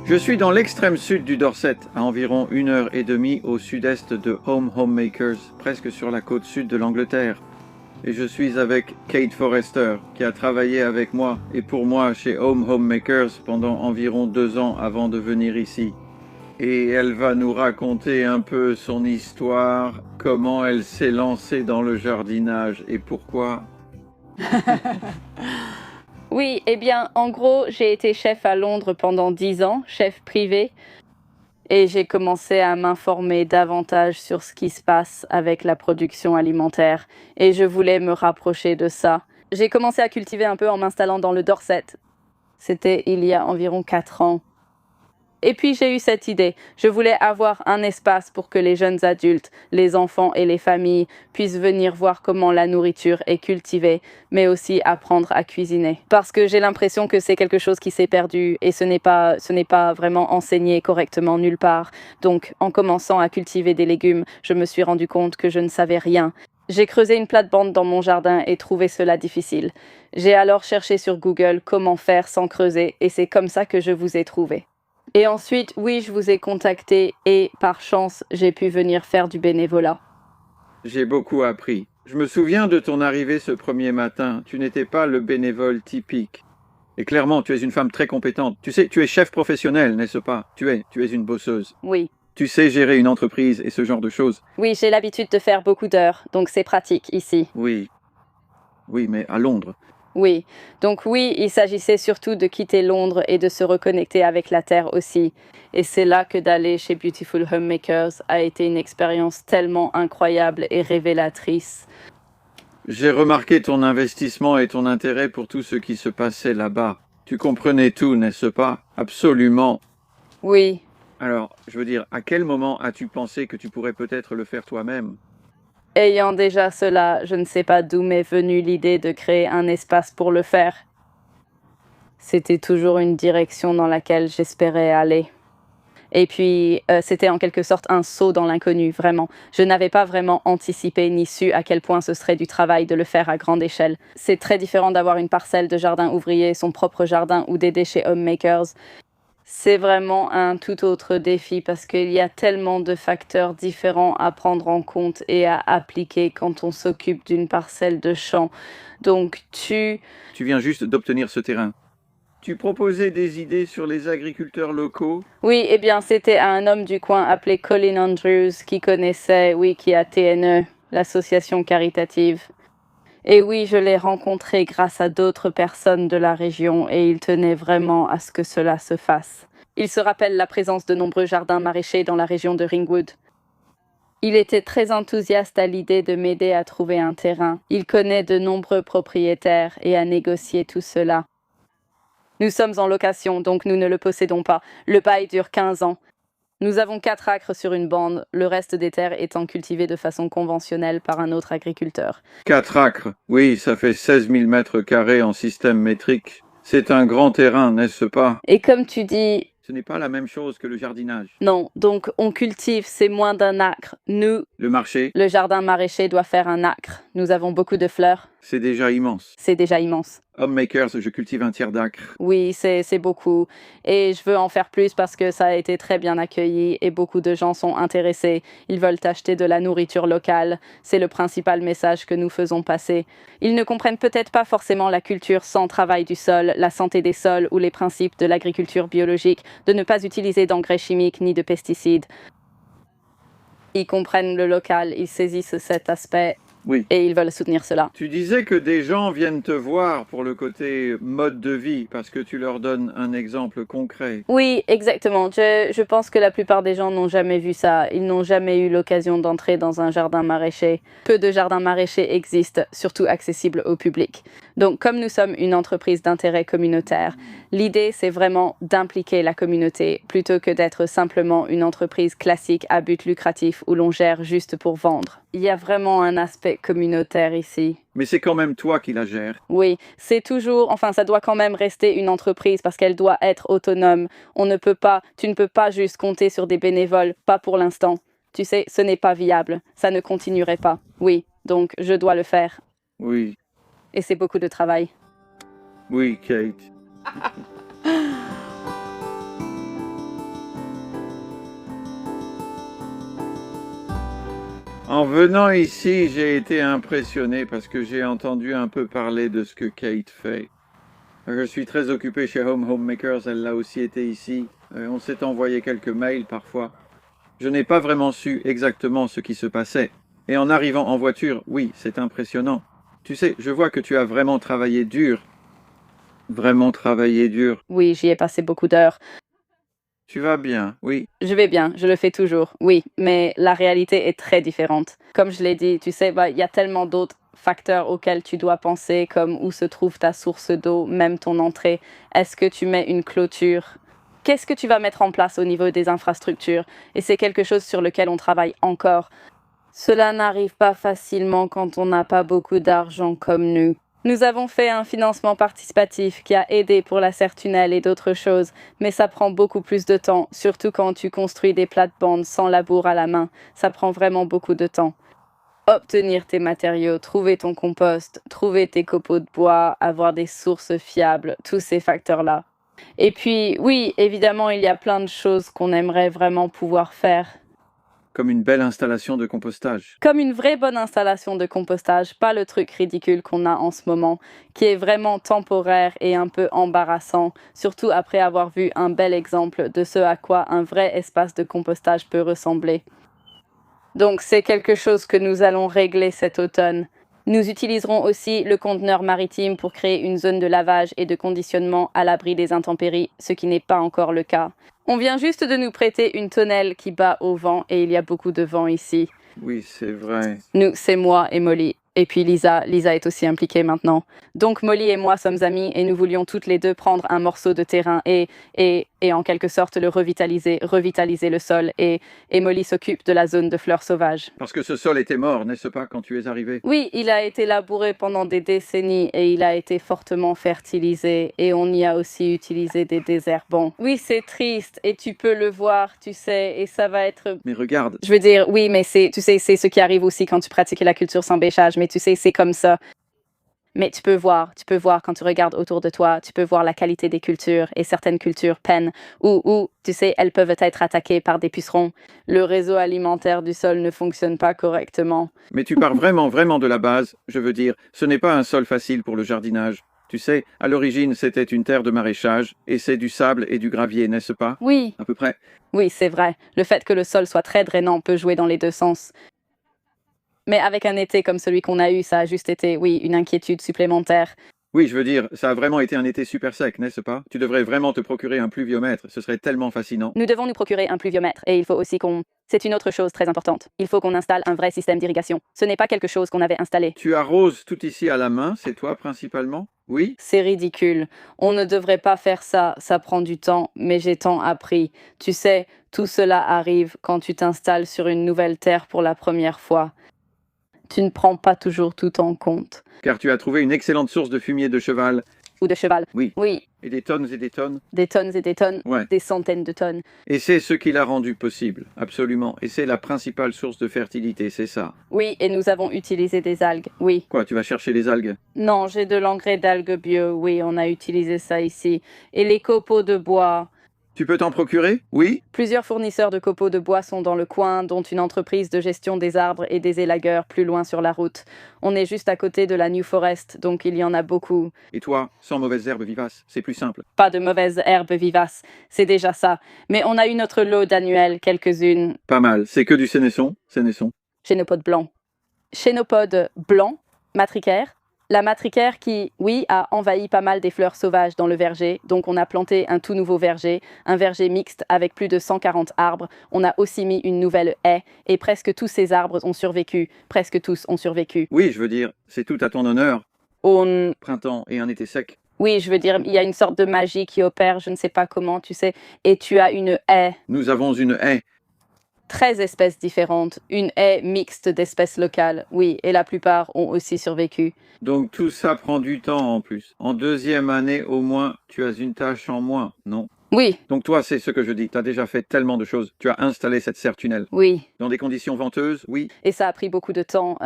Je suis dans l'extrême sud du Dorset, à environ 1 heure et demie au sud-est de Home Homemakers, presque sur la côte sud de l'Angleterre. Et je suis avec Kate Forrester, qui a travaillé avec moi et pour moi chez Home Homemakers pendant environ 2 ans avant de venir ici. Et elle va nous raconter un peu son histoire, comment elle s'est lancée dans le jardinage et pourquoi. Oui, eh bien, en gros, j'ai été chef à Londres pendant 10 ans, chef privé, et j'ai commencé à m'informer davantage sur ce qui se passe avec la production alimentaire, et je voulais me rapprocher de ça. J'ai commencé à cultiver un peu en m'installant dans le Dorset. C'était il y a environ 4 ans. Et puis j'ai eu cette idée. Je voulais avoir un espace pour que les jeunes adultes, les enfants et les familles puissent venir voir comment la nourriture est cultivée, mais aussi apprendre à cuisiner. Parce que j'ai l'impression que c'est quelque chose qui s'est perdu et ce n'est pas vraiment enseigné correctement nulle part. Donc, en commençant à cultiver des légumes, je me suis rendu compte que je ne savais rien. J'ai creusé une plate-bande dans mon jardin et trouvé cela difficile. J'ai alors cherché sur Google comment faire sans creuser et c'est comme ça que je vous ai trouvé. Et ensuite, oui, je vous ai contacté et par chance, j'ai pu venir faire du bénévolat. J'ai beaucoup appris. Je me souviens de ton arrivée ce premier matin. Tu n'étais pas le bénévole typique. Et clairement, tu es une femme très compétente. Tu sais, tu es chef professionnel, n'est-ce pas? Tu es une bosseuse. Oui. Tu sais gérer une entreprise et ce genre de choses. Oui, j'ai l'habitude de faire beaucoup d'heures, donc c'est pratique ici. Oui, mais à Londres. Oui, donc oui, il s'agissait surtout de quitter Londres et de se reconnecter avec la terre aussi. Et c'est là que d'aller chez Beautiful Homemakers a été une expérience tellement incroyable et révélatrice. J'ai remarqué ton investissement et ton intérêt pour tout ce qui se passait là-bas. Tu comprenais tout, n'est-ce pas? Absolument. Oui. Alors, je veux dire, à quel moment as-tu pensé que tu pourrais peut-être le faire toi-même? Ayant déjà cela, je ne sais pas d'où m'est venue l'idée de créer un espace pour le faire. C'était toujours une direction dans laquelle j'espérais aller. Et puis, c'était en quelque sorte un saut dans l'inconnu, vraiment. Je n'avais pas vraiment anticipé ni su à quel point ce serait du travail de le faire à grande échelle. C'est très différent d'avoir une parcelle de jardin ouvrier, son propre jardin ou d'aider chez Homemakers. C'est vraiment un tout autre défi parce qu'il y a tellement de facteurs différents à prendre en compte et à appliquer quand on s'occupe d'une parcelle de champ. Donc Tu viens juste d'obtenir ce terrain. Tu proposais des idées sur les agriculteurs locaux? Oui, eh bien, c'était un homme du coin appelé Colin Andrews qui connaissait, oui, qui a TNE, l'association caritative. Et oui, je l'ai rencontré grâce à d'autres personnes de la région et il tenait vraiment à ce que cela se fasse. Il se rappelle la présence de nombreux jardins maraîchers dans la région de Ringwood. Il était très enthousiaste à l'idée de m'aider à trouver un terrain. Il connaît de nombreux propriétaires et a négocié tout cela. Nous sommes en location, donc nous ne le possédons pas. Le bail dure 15 ans. Nous avons 4 acres sur une bande, le reste des terres étant cultivées de façon conventionnelle par un autre agriculteur. 4 acres. Oui, ça fait 16 000 mètres carrés en système métrique. C'est un grand terrain, n'est-ce pas? Et comme tu dis, Ce n'est pas la même chose que le jardinage. non, donc on cultive, c'est moins d'un acre. Nous, Le marché, le jardin maraîcher doit faire un acre. Nous avons beaucoup de fleurs. c'est déjà immense. C'est déjà immense. Homemakers, je cultive un tiers d'acre. Oui, c'est beaucoup. Et je veux en faire plus parce que ça a été très bien accueilli et beaucoup de gens sont intéressés. Ils veulent acheter de la nourriture locale. C'est le principal message que nous faisons passer. Ils ne comprennent peut-être pas forcément la culture sans travail du sol, la santé des sols ou les principes de l'agriculture biologique, de ne pas utiliser d'engrais chimiques ni de pesticides. Ils comprennent le local, ils saisissent cet aspect. Oui. Et ils veulent soutenir cela. Tu disais que des gens viennent te voir pour le côté mode de vie, parce que tu leur donnes un exemple concret. Oui, exactement. Je pense que la plupart des gens n'ont jamais vu ça. Ils n'ont jamais eu l'occasion d'entrer dans un jardin maraîcher. Peu de jardins maraîchers existent, surtout accessibles au public. Donc, comme nous sommes une entreprise d'intérêt communautaire, l'idée, c'est vraiment d'impliquer la communauté plutôt que d'être simplement une entreprise classique à but lucratif où l'on gère juste pour vendre. Il y a vraiment un aspect communautaire ici. Mais c'est quand même toi qui la gères. Oui, c'est toujours, enfin, ça doit quand même rester une entreprise parce qu'elle doit être autonome. Tu ne peux pas juste compter sur des bénévoles, pas pour l'instant. Tu sais, ce n'est pas viable. Ça ne continuerait pas. Oui, donc je dois le faire. Oui. Et c'est beaucoup de travail. Oui, Kate. En venant ici, j'ai été impressionné parce que j'ai entendu un peu parler de ce que Kate fait. Je suis très occupé chez Home Homemakers, elle l'a aussi été ici. On s'est envoyé quelques mails parfois. Je n'ai pas vraiment su exactement ce qui se passait. Et en arrivant en voiture, oui, c'est impressionnant. Tu sais, je vois que tu as vraiment travaillé dur. Vraiment travaillé dur. Oui, j'y ai passé beaucoup d'heures. Tu vas bien, oui. Je vais bien, je le fais toujours, oui, mais la réalité est très différente. Comme je l'ai dit, tu sais, il y a tellement d'autres facteurs auxquels tu dois penser, comme où se trouve ta source d'eau, même ton entrée. Est-ce que tu mets une clôture? Qu'est-ce que tu vas mettre en place au niveau des infrastructures? Et c'est quelque chose sur lequel on travaille encore. Cela n'arrive pas facilement quand on n'a pas beaucoup d'argent comme nous. Nous avons fait un financement participatif qui a aidé pour la serre-tunnel et d'autres choses, mais ça prend beaucoup plus de temps, surtout quand tu construis des plates-bandes sans labour à la main. Ça prend vraiment beaucoup de temps. Obtenir tes matériaux, trouver ton compost, trouver tes copeaux de bois, avoir des sources fiables, tous ces facteurs-là. Et puis, oui, évidemment, il y a plein de choses qu'on aimerait vraiment pouvoir faire. Comme une belle installation de compostage. Comme une vraie bonne installation de compostage, pas le truc ridicule qu'on a en ce moment, qui est vraiment temporaire et un peu embarrassant, surtout après avoir vu un bel exemple de ce à quoi un vrai espace de compostage peut ressembler. Donc c'est quelque chose que nous allons régler cet automne. Nous utiliserons aussi le conteneur maritime pour créer une zone de lavage et de conditionnement à l'abri des intempéries, ce qui n'est pas encore le cas. On vient juste de nous prêter une tonnelle qui bat au vent et il y a beaucoup de vent ici. Oui, c'est vrai. Nous, c'est moi et Molly. Et puis Lisa est aussi impliquée maintenant. Donc Molly et moi sommes amies et nous voulions toutes les deux prendre un morceau de terrain et en quelque sorte le revitaliser le sol. Et Molly s'occupe de la zone de fleurs sauvages. Parce que ce sol était mort, n'est-ce pas, quand tu es arrivé? Oui, il a été labouré pendant des décennies et il a été fortement fertilisé. Et on y a aussi utilisé des désherbants. Oui, c'est triste et tu peux le voir, tu sais, et ça va être... Mais regarde, Je veux dire, oui, mais tu sais, c'est ce qui arrive aussi quand tu pratiques la culture sans bêchage, mais tu sais, c'est comme ça. Mais tu peux voir quand tu regardes autour de toi, tu peux voir la qualité des cultures et certaines cultures peinent ou tu sais, elles peuvent être attaquées par des pucerons. Le réseau alimentaire du sol ne fonctionne pas correctement. mais tu pars vraiment, vraiment de la base. Je veux dire, ce n'est pas un sol facile pour le jardinage. Tu sais, à l'origine, c'était une terre de maraîchage, et c'est du sable et du gravier, n'est-ce pas? Oui, À peu près. oui, c'est vrai. Le fait que le sol soit très drainant peut jouer dans les deux sens. Mais avec un été comme celui qu'on a eu, ça a juste été, oui, une inquiétude supplémentaire. Oui, je veux dire, ça a vraiment été un été super sec, n'est-ce pas? Tu devrais vraiment te procurer un pluviomètre, ce serait tellement fascinant. Nous devons nous procurer un pluviomètre et il faut aussi qu'on... C'est une autre chose très importante. Il faut qu'on installe un vrai système d'irrigation. Ce n'est pas quelque chose qu'on avait installé. Tu arroses tout ici à la main, c'est toi principalement? Oui? C'est ridicule. On ne devrait pas faire ça. Ça prend du temps, mais j'ai tant appris. Tu sais, tout cela arrive quand tu t'installes sur une nouvelle terre pour la première fois. Tu ne prends pas toujours tout en compte. Car tu as trouvé une excellente source de fumier de cheval. Ou de cheval. Oui. Oui, Et des tonnes et des tonnes. des tonnes et des tonnes, Ouais. des centaines de tonnes. Et c'est ce qui l'a rendu possible, absolument. Et c'est la principale source de fertilité, c'est ça. Oui, et nous avons utilisé des algues. Oui. Quoi, tu vas chercher les algues? Non, j'ai de l'engrais d'algues bio. Oui, on a utilisé ça ici. Et les copeaux de bois. Tu peux t'en procurer? Oui? Plusieurs fournisseurs de copeaux de bois sont dans le coin, dont une entreprise de gestion des arbres et des élagueurs plus loin sur la route. On est juste à côté de la New Forest, donc il y en a beaucoup. Et toi, sans mauvaises herbes vivaces, c'est plus simple. Pas de mauvaises herbes vivaces, c'est déjà ça. Mais on a eu notre lot d'annuels, quelques-unes. Pas mal, c'est que du sénesson, Chénopodes blancs. Chénopodes blancs, matricaires. La matricaire qui, oui, a envahi pas mal des fleurs sauvages dans le verger, donc on a planté un tout nouveau verger, un verger mixte avec plus de 140 arbres. On a aussi mis une nouvelle haie et presque tous ces arbres ont survécu. Presque tous ont survécu. Oui, je veux dire, c'est tout à ton honneur. Printemps et un été sec. Oui, je veux dire, il y a une sorte de magie qui opère, je ne sais pas comment, tu sais, et tu as une haie. Nous avons une haie. 13 espèces différentes, une haie mixte d'espèces locales, oui, et la plupart ont aussi survécu. Donc tout ça prend du temps en plus. En deuxième année au moins, tu as une tâche en moins, non? Oui, Donc toi, c'est ce que je dis, tu as déjà fait tellement de choses. Tu as installé cette serre-tunnel. oui, Dans des conditions venteuses, oui. et ça a pris beaucoup de temps.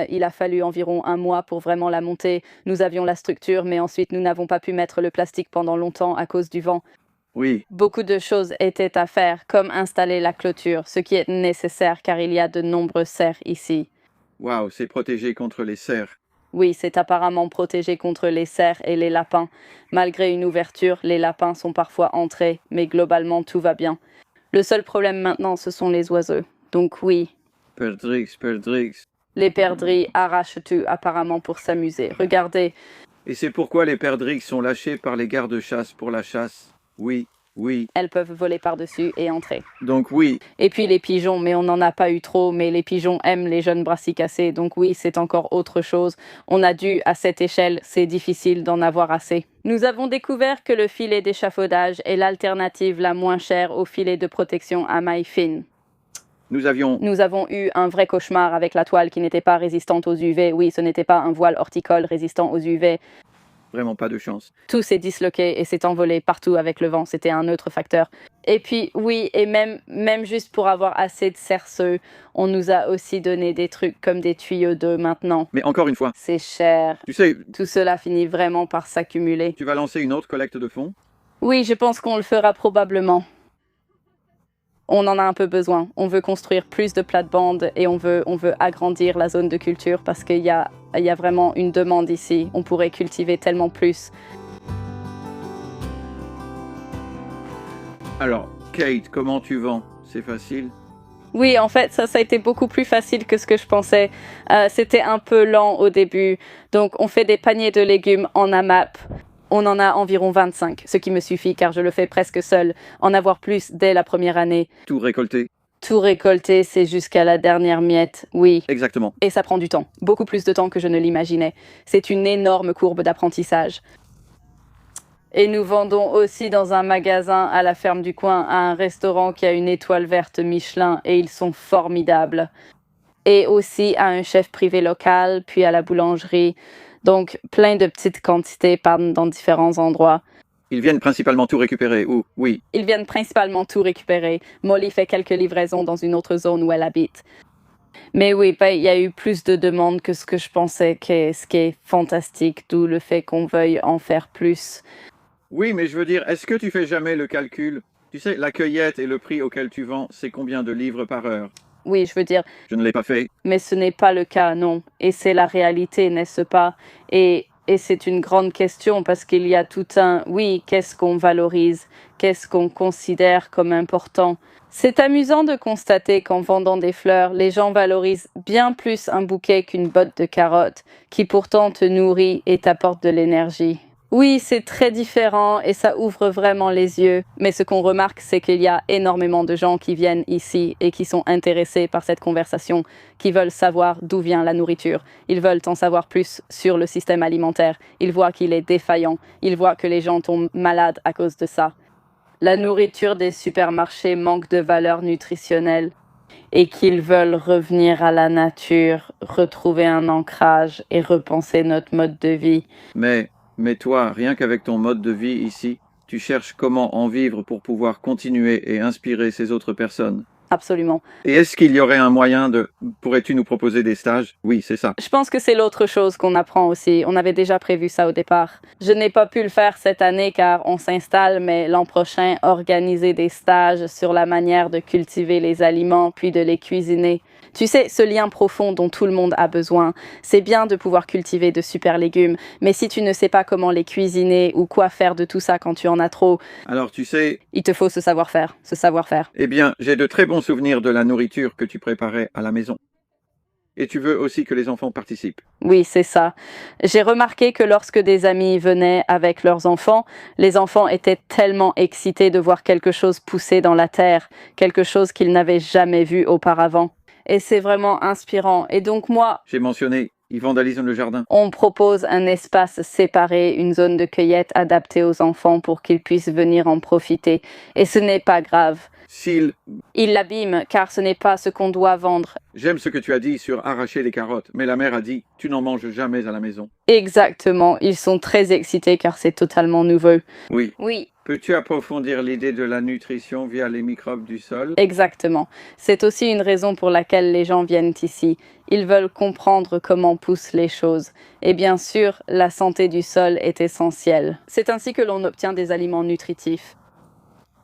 Il a fallu environ 1 mois pour vraiment la monter. Nous avions la structure, mais ensuite nous n'avons pas pu mettre le plastique pendant longtemps à cause du vent. Oui, Beaucoup de choses étaient à faire, comme installer la clôture, ce qui est nécessaire car il y a de nombreux cerfs ici. waouh, c'est protégé contre les cerfs. Oui, c'est apparemment protégé contre les cerfs et les lapins. Malgré une ouverture, les lapins sont parfois entrés, mais globalement tout va bien. Le seul problème maintenant, ce sont les oiseaux. Donc oui, Perdrix, Perdrix. les perdrix arrachent tout apparemment pour s'amuser. Regardez, Et c'est pourquoi les perdrix sont lâchés par les gardes-chasse pour la chasse. Oui, oui. elles peuvent voler par-dessus et entrer. Donc oui, Et puis les pigeons, mais on n'en a pas eu trop, mais les pigeons aiment les jeunes brassicacées, donc oui, c'est encore autre chose. On a dû, à cette échelle, c'est difficile d'en avoir assez. Nous avons découvert que le filet d'échafaudage est l'alternative la moins chère au filet de protection à mailles fines. nous avions... Nous avons eu un vrai cauchemar avec la toile qui n'était pas résistante aux UV. Oui, ce n'était pas un voile horticole résistant aux UV. Vraiment pas de chance. Tout s'est disloqué et s'est envolé partout avec le vent. C'était un autre facteur. Et puis, oui, et même juste pour avoir assez de cerceaux, on nous a aussi donné des trucs comme des tuyaux d'eau maintenant. Mais encore une fois, C'est cher. tu sais, Tout cela finit vraiment par s'accumuler. tu vas lancer une autre collecte de fonds? Oui, je pense qu'on le fera probablement. On en a un peu besoin. On veut construire plus de plates-bandes et on veut agrandir la zone de culture parce qu'il y a vraiment une demande ici. On pourrait cultiver tellement plus. Alors, Kate, comment tu vends? C'est facile? Oui, en fait, ça a été beaucoup plus facile que ce que je pensais. C'était un peu lent au début. Donc, on fait des paniers de légumes en AMAP. On en a environ 25, ce qui me suffit car je le fais presque seul. En avoir plus dès la première année. Tout récolté? Tout récolter, c'est jusqu'à la dernière miette, oui. Exactement. Et ça prend du temps, beaucoup plus de temps que je ne l'imaginais. C'est une énorme courbe d'apprentissage. Et nous vendons aussi dans un magasin à la ferme du coin à un restaurant qui a une étoile verte Michelin et ils sont formidables. Et aussi à un chef privé local, puis à la boulangerie. Donc plein de petites quantités dans différents endroits. Ils viennent principalement tout récupérer, ou oui. Ils viennent principalement tout récupérer. Molly fait quelques livraisons dans une autre zone où elle habite. Mais oui, il y a eu plus de demandes que ce que je pensais, ce qui est fantastique, d'où le fait qu'on veuille en faire plus. Oui, mais je veux dire, est-ce que tu fais jamais le calcul? Tu sais, la cueillette et le prix auquel tu vends, c'est combien de livres par heure? Oui, je veux dire, Je ne l'ai pas fait. mais ce n'est pas le cas, non. Et c'est la réalité, n'est-ce pas? Et c'est une grande question parce qu'il y a tout un oui, qu'est-ce qu'on valorise? Qu'est-ce qu'on considère comme important? C'est amusant de constater qu'en vendant des fleurs, les gens valorisent bien plus un bouquet qu'une botte de carottes, qui pourtant te nourrit et t'apporte de l'énergie. Oui, c'est très différent et ça ouvre vraiment les yeux. Mais ce qu'on remarque, c'est qu'il y a énormément de gens qui viennent ici et qui sont intéressés par cette conversation, qui veulent savoir d'où vient la nourriture. Ils veulent en savoir plus sur le système alimentaire. Ils voient qu'il est défaillant. Ils voient que les gens tombent malades à cause de ça. La nourriture des supermarchés manque de valeur nutritionnelle et qu'ils veulent revenir à la nature, retrouver un ancrage et repenser notre mode de vie. Mais toi, rien qu'avec ton mode de vie ici, tu cherches comment en vivre pour pouvoir continuer et inspirer ces autres personnes. Absolument. Et est-ce qu'il y aurait un moyen de... Pourrais-tu nous proposer des stages? Oui, c'est ça. Je pense que c'est l'autre chose qu'on apprend aussi. On avait déjà prévu ça au départ. Je n'ai pas pu le faire cette année car on s'installe, mais l'an prochain, organiser des stages sur la manière de cultiver les aliments puis de les cuisiner. Tu sais, ce lien profond dont tout le monde a besoin. C'est bien de pouvoir cultiver de super légumes, mais si tu ne sais pas comment les cuisiner ou quoi faire de tout ça quand tu en as trop, Alors tu sais... il te faut ce savoir-faire, Eh bien, j'ai de très bons souvenirs de la nourriture que tu préparais à la maison. Et tu veux aussi que les enfants participent. Oui, c'est ça. J'ai remarqué que lorsque des amis venaient avec leurs enfants, les enfants étaient tellement excités de voir quelque chose pousser dans la terre, quelque chose qu'ils n'avaient jamais vu auparavant. Et c'est vraiment inspirant. Et donc moi, J'ai mentionné, ils vandalisent le jardin. on propose un espace séparé, une zone de cueillette adaptée aux enfants pour qu'ils puissent venir en profiter. Et ce n'est pas grave. S'ils... Ils l'abîment car ce n'est pas ce qu'on doit vendre. J'aime ce que tu as dit sur arracher les carottes, mais la mère a dit, tu n'en manges jamais à la maison. Exactement. Ils sont très excités car c'est totalement nouveau. Oui. Oui. Peux-tu approfondir l'idée de la nutrition via les microbes du sol? Exactement. C'est aussi une raison pour laquelle les gens viennent ici. Ils veulent comprendre comment poussent les choses. Et bien sûr, la santé du sol est essentielle. C'est ainsi que l'on obtient des aliments nutritifs.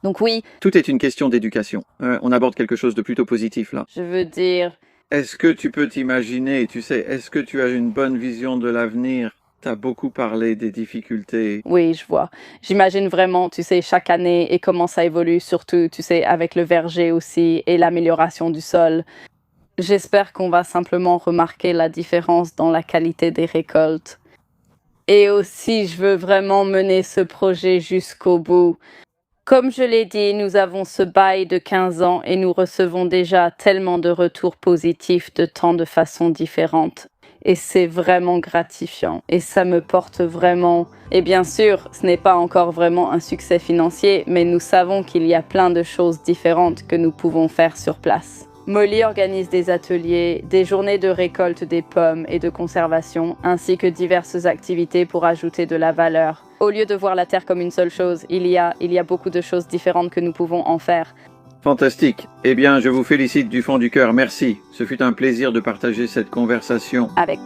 Donc oui, Tout est une question d'éducation. On aborde quelque chose de plutôt positif là. je veux dire, Est-ce que tu peux t'imaginer, tu sais, est-ce que tu as une bonne vision de l'avenir? Tu as beaucoup parlé des difficultés. oui, je vois. J'imagine vraiment, tu sais, chaque année et comment ça évolue, surtout, tu sais, avec le verger aussi et l'amélioration du sol. J'espère qu'on va simplement remarquer la différence dans la qualité des récoltes. Et aussi, je veux vraiment mener ce projet jusqu'au bout. Comme je l'ai dit, nous avons ce bail de 15 ans et nous recevons déjà tellement de retours positifs de tant de façons différentes. Et c'est vraiment gratifiant. Et ça me porte vraiment... Et bien sûr, ce n'est pas encore vraiment un succès financier, mais nous savons qu'il y a plein de choses différentes que nous pouvons faire sur place. Molly organise des ateliers, des journées de récolte des pommes et de conservation, ainsi que diverses activités pour ajouter de la valeur. Au lieu de voir la terre comme une seule chose, il y a beaucoup de choses différentes que nous pouvons en faire. Fantastique. Eh bien, je vous félicite du fond du cœur. Merci. Ce fut un plaisir de partager cette conversation. Avec